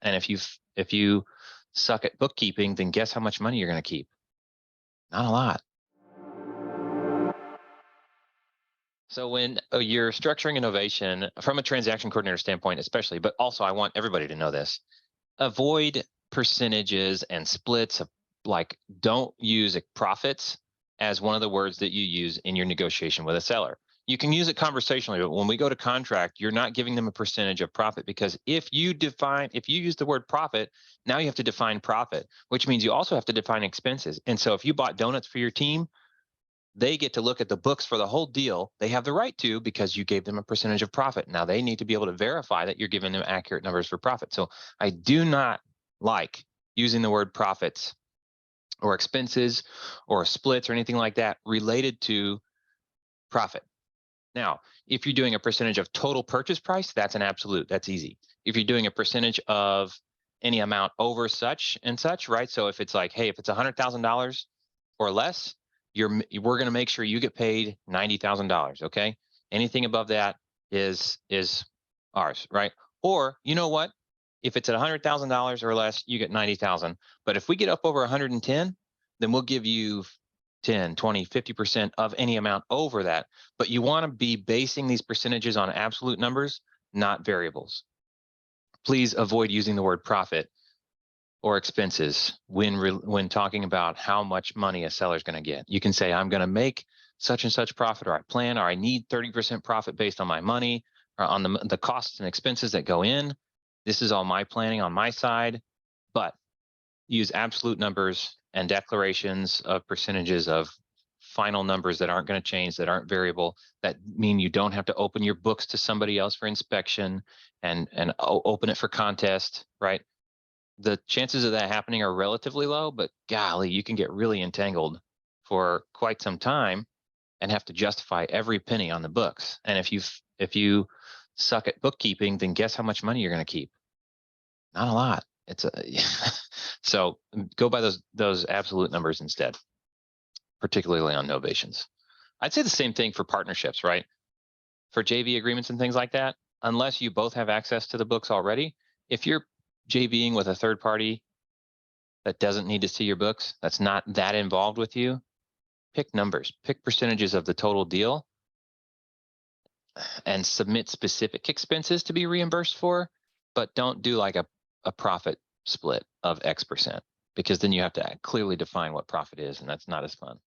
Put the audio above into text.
And if you suck at bookkeeping, then guess how much money you're going to keep? Not a lot. So when you're structuring a novation from a transaction coordinator standpoint, especially, but also I want everybody to know this, avoid percentages and splits. Like, don't use profits as one of the words that you use in your negotiation with a seller. You can use it conversationally, but when we go to contract, you're not giving them a percentage of profit, because if you use the word profit, now you have to define profit, which means you also have to define expenses. And so if you bought donuts for your team, they get to look at the books for the whole deal. They have the right to, because you gave them a percentage of profit. Now they need to be able to verify that you're giving them accurate numbers for profit. So I do not like using the word profits or expenses or splits or anything like that related to profit. Now, if you're doing a percentage of total purchase price, that's an absolute, that's easy. If you're doing a percentage of any amount over such and such, right? So if it's like, hey, if it's $100,000 or less, we're going to make sure you get paid $90,000. Okay. Anything above that is ours, right? Or you know what? If it's at $100,000 or less, you get 90,000. But if we get up over 110, then we'll give you 10, 20, 50% of any amount over that. But you want to be basing these percentages on absolute numbers, not variables. Please avoid using the word profit or expenses when talking about how much money a seller is going to get. You can say, I'm going to make such and such profit, or I plan, or I need 30% profit based on my money, or on the costs and expenses that go in. This is all my planning on my side, but use absolute numbers and declarations of percentages of final numbers that aren't going to change, that aren't variable, that mean you don't have to open your books to somebody else for inspection and open it for contest, right? The chances of that happening are relatively low, but golly, you can get really entangled for quite some time and have to justify every penny on the books. And if you suck at bookkeeping, then guess how much money you're going to keep? Not a lot. So go by those absolute numbers instead, particularly on novations. I'd say the same thing for partnerships, right? For JV agreements and things like that, unless you both have access to the books already, if you're JVing with a third party that doesn't need to see your books, that's not that involved with you, pick numbers, pick percentages of the total deal, and submit specific expenses to be reimbursed for, but don't do like a profit split of X%, because then you have to clearly define what profit is, and that's not as fun.